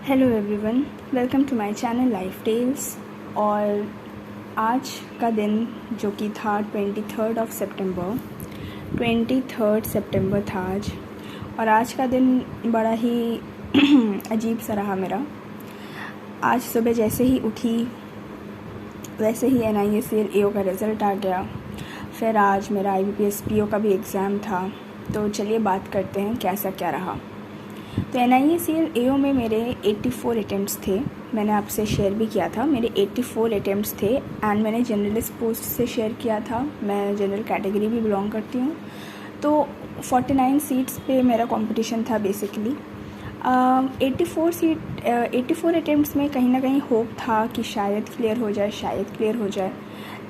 Hello everyone, welcome to my channel Life Tales. और आज का दिन जो कि था 23 सितंबर था आज। और आज का दिन बड़ा ही अजीब सा रहा मेरा। आज सुबह जैसे ही उठी वैसे ही NISL AO का रिज़ल्ट आ गया। फिर आज मेरा IBPS PO का भी एग्ज़ाम था। तो चलिए बात करते हैं कैसा क्या रहा। तो NISL AO में मेरे 84 अटैम्प्ट्स थे। मैंने आपसे शेयर भी किया था, मेरे 84 अटैम्प्ट्स थे। एंड मैंने जर्नलिस्ट पोस्ट से शेयर किया था। मैं जनरल कैटेगरी भी बिलोंग करती हूँ। तो 49 सीट्स पे मेरा कंपटीशन था बेसिकली। 84 अटैम्प्ट्स में कहीं ना कहीं होप था कि शायद क्लियर हो जाए।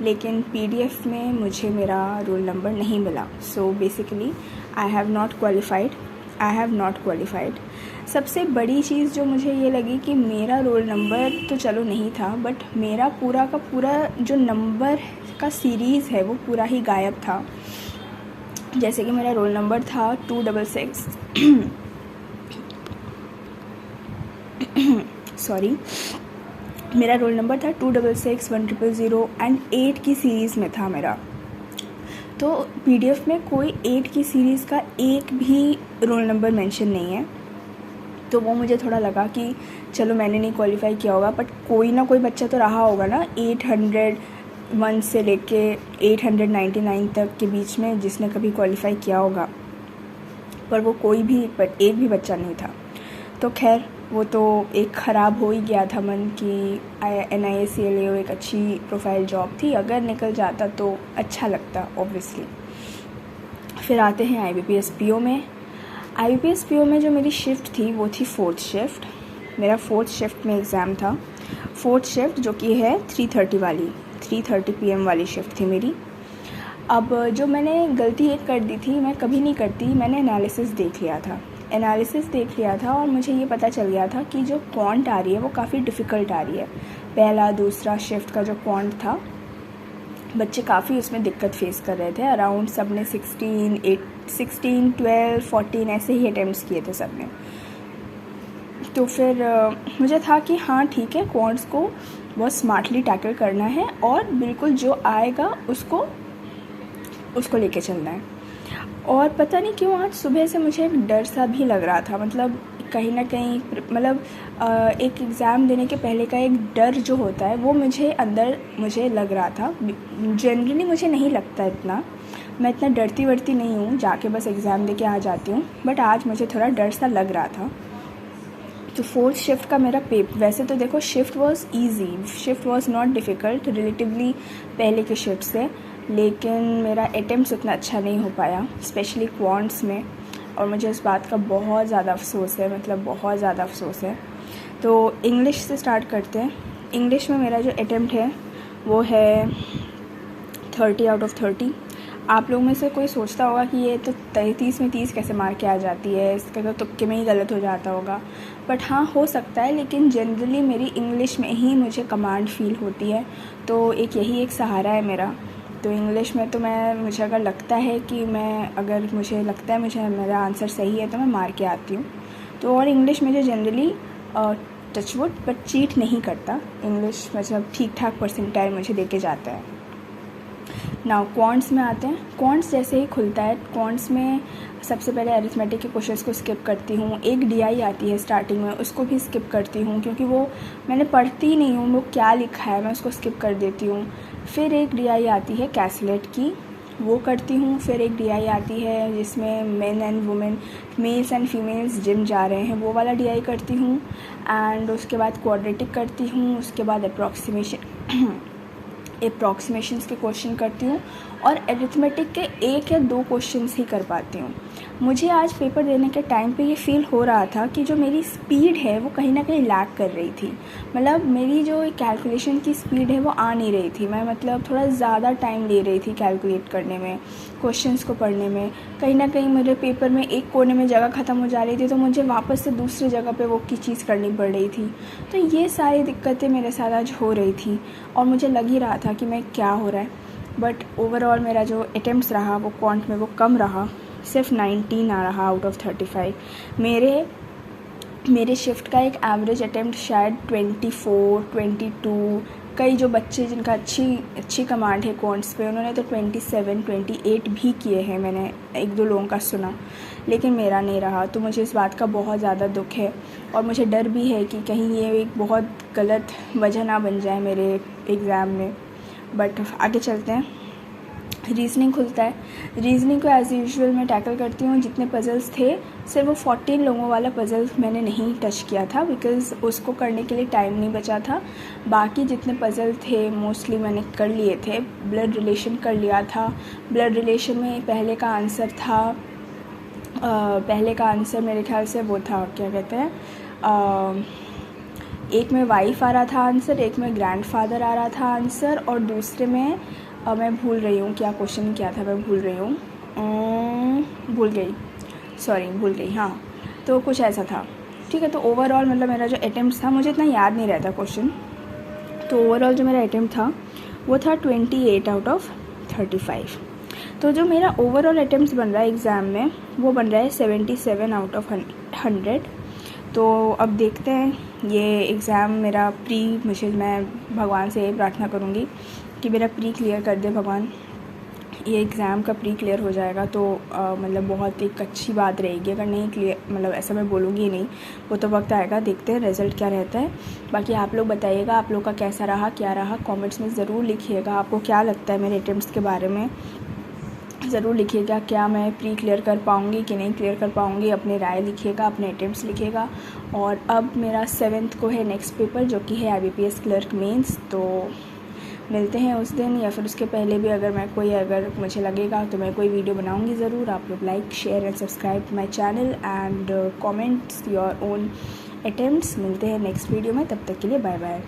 लेकिन PDF में मुझे मेरा रोल नंबर नहीं मिला। So basically I have not qualified. सबसे बड़ी चीज़ जो मुझे ये लगी कि मेरा रोल नंबर तो चलो नहीं था, बट मेरा पूरा का पूरा जो नंबर का सीरीज़ है वो पूरा ही गायब था। जैसे कि मेरा रोल नंबर था 266 सॉरी, मेरा रोल नंबर था 266 1000 एंड 8 की सीरीज़ में था मेरा। तो PDF में कोई 8 की सीरीज़ का एक भी रोल नंबर मेंशन नहीं है। तो वो मुझे थोड़ा लगा कि चलो मैंने नहीं क्वालिफाई किया होगा, बट कोई ना कोई बच्चा तो रहा होगा ना 801 से लेके 899 तक के बीच में जिसने कभी क्वालिफाई किया होगा। पर वो कोई भी एक भी बच्चा नहीं था। तो खैर वो तो एक ख़राब हो ही गया था मन कि NISL AO एक अच्छी प्रोफाइल जॉब थी, अगर निकल जाता तो अच्छा लगता ऑब्वियसली। फिर आते हैं IBPS PO में। IBPS PO में जो मेरी शिफ्ट थी वो थी 4th शिफ्ट। मेरा 4th शिफ्ट में एग्ज़ाम था। 4th शिफ्ट जो कि है 3:30 PM वाली शिफ्ट थी मेरी। अब जो मैंने गलती एक कर दी थी, मैं कभी नहीं करती, मैंने एनालिसिस देख लिया था और मुझे ये पता चल गया था कि जो क्वांट आ रही है वो काफ़ी डिफ़िकल्ट आ रही है। पहला दूसरा शिफ्ट का जो क्वांट था, बच्चे काफ़ी उसमें दिक्कत फेस कर रहे थे। अराउंड सब ने 16, 12, 14 ऐसे ही अटैम्प्ट्स किए थे सब ने। तो फिर मुझे था कि हाँ ठीक है, क्वांट्स को बहुत स्मार्टली टैकल करना है और बिल्कुल जो आएगा उसको लेके चलना है। और पता नहीं क्यों आज सुबह से मुझे एक डर सा भी लग रहा था, मतलब कहीं ना कहीं मतलब एक एग्ज़ाम देने के पहले का एक डर जो होता है वो मुझे लग रहा था। जनरली मुझे नहीं लगता इतना, मैं इतना डरती वरती नहीं हूँ, जाके बस एग्ज़ाम दे के आ जाती हूँ, बट आज मुझे थोड़ा डर सा लग रहा था। तो 4th शिफ्ट का मेरा पेपर, वैसे तो देखो shift was not difficult relatively पहले के शिफ्ट से, लेकिन मेरा अटेम्प्ट्स उतना अच्छा नहीं हो पाया, स्पेशली क्वांट्स में। और मुझे उस बात का बहुत ज़्यादा अफसोस है। तो इंग्लिश से स्टार्ट करते हैं। इंग्लिश में मेरा जो अटेम्प्ट है वो है 30 आउट ऑफ 30। आप लोग में से कोई सोचता होगा कि ये तो 30 में 30 कैसे मार के आ जाती है, इसका तो तुक्के में ही गलत हो जाता होगा। बट हाँ, हो सकता है, लेकिन जनरली मेरी इंग्लिश में ही मुझे कमांड फील होती है। तो यही एक सहारा है मेरा। तो इंग्लिश में तो मुझे अगर लगता है कि मुझे मेरा आंसर सही है तो मैं मार के आती हूँ। तो और इंग्लिश में जो जनरली टचवुड बट चीट नहीं करता, इंग्लिश मतलब ठीक ठाक परसेंटाइल मुझे देके जाता है। नाउ क्वांट्स में आते हैं। क्वांट्स जैसे ही खुलता है, क्वांट्स में सबसे पहले अरिथमेटिक के क्वेश्चंस को स्किप करती हूँ। एक DI आती है स्टार्टिंग में, उसको भी स्किप करती हूँ क्योंकि वो मैंने पढ़ती नहीं हूँ, वो क्या लिखा है मैं उसको स्किप कर देती हूँ। फिर एक DI आती है कैसलेट की, वो करती हूँ। फिर एक DI आती है जिसमें main and women, mails and females gym जा रहे हैं, वो वाला DI करती हूँ। एंड उसके बाद क्वाड्रेटिक करती हूँ। उसके बाद अप्रॉक्सीमेशंस के क्वेश्चन करती हूँ और अरिथमेटिक के 1 या 2 क्वेश्चंस ही कर पाती हूँ। मुझे आज पेपर देने के टाइम पे ये फ़ील हो रहा था कि जो मेरी स्पीड है वो कहीं ना कहीं लैग कर रही थी। मतलब मेरी जो कैलकुलेशन की स्पीड है वो आ नहीं रही थी। मैं मतलब थोड़ा ज़्यादा टाइम ले रही थी कैलकुलेट करने में, क्वेश्चंस को पढ़ने में। कहीं ना कहीं मेरे पेपर में एक कोने में जगह ख़त्म हो जा रही थी तो मुझे वापस से दूसरी जगह पे वो की चीज़ करनी पड़ रही थी। तो ये सारी दिक्कतें मेरे साथ आज हो रही थी और मुझे लग ही रहा था कि मैं क्या हो रहा है। बट ओवरऑल मेरा जो अटेम्प्ट्स रहा वो क्वांट में वो कम रहा, सिर्फ 19 आ रहा आउट ऑफ 35। मेरे मेरे शिफ्ट का एक एवरेज अटेम्प्ट शायद 24, 22, कई जो बच्चे जिनका अच्छी कमांड है क्वांट्स पे, उन्होंने तो 27, 28 भी किए हैं। मैंने एक दो लोगों का सुना, लेकिन मेरा नहीं रहा। तो मुझे इस बात का बहुत ज़्यादा दुख है और मुझे डर भी है कि कहीं ये एक बहुत गलत वजह ना बन जाए मेरे एग्ज़ाम में। बट आगे चलते हैं। रीज़निंग खुलता है। रीज़निंग को एज़ यूजुअल मैं टैकल करती हूँ। जितने पज़ल्स थे सिर्फ वो 14 लोगों वाला पज़ल मैंने नहीं टच किया था, बिकॉज़ उसको करने के लिए टाइम नहीं बचा था। बाकी जितने पज़ल थे मोस्टली मैंने कर लिए थे। ब्लड रिलेशन कर लिया था। ब्लड रिलेशन में पहले का आंसर मेरे ख्याल से वो था, क्या कहते हैं, एक में वाइफ आ रहा था आंसर, एक में ग्रैंडफादर आ रहा था आंसर, और दूसरे में मैं भूल रही हूँ क्या क्वेश्चन क्या था, मैं भूल रही हूँ, भूल गई। हाँ, तो कुछ ऐसा था। ठीक है, तो ओवरऑल मतलब मेरा जो अटेम्प्ट था, मुझे इतना याद नहीं रहता क्वेश्चन, तो ओवरऑल जो मेरा अटेम्प्ट था वो था 28 आउट ऑफ 35। तो जो मेरा ओवरऑल अटेम्प्ट बन रहा है एग्ज़ाम में वो बन रहा है 77 आउट ऑफ 100। तो अब देखते हैं ये एग्ज़ाम मेरा मैं भगवान से प्रार्थना करूँगी कि मेरा प्री क्लियर कर दे भगवान। ये एग्ज़ाम का प्री क्लियर हो जाएगा तो मतलब बहुत एक अच्छी बात रहेगी। अगर नहीं क्लियर, मतलब ऐसा मैं बोलूँगी नहीं, वो तो वक्त आएगा, देखते हैं रिज़ल्ट क्या रहता है। बाकी आप लोग बताइएगा आप लोग का कैसा रहा, क्या रहा, कमेंट्स में ज़रूर लिखिएगा। आपको क्या लगता है मेरे अटेम्प्ट्स के बारे में, ज़रूर लिखिएगा। क्या मैं प्री क्लियर कर पाऊँगी कि नहीं क्लियर कर पाऊँगी, अपनी राय लिखिएगा, अपने अटेम्प्ट्स लिखिएगा। और अब मेरा 7th को है नेक्स्ट पेपर, जो कि है IBPS क्लर्क मेंस। तो मिलते हैं उस दिन या फिर उसके पहले भी, अगर मुझे लगेगा तो मैं कोई वीडियो बनाऊंगी ज़रूर। आप लोग like, share and subscribe my channel and comments your own attempts. मिलते हैं नेक्स्ट वीडियो में, तब तक के लिए बाय बाय।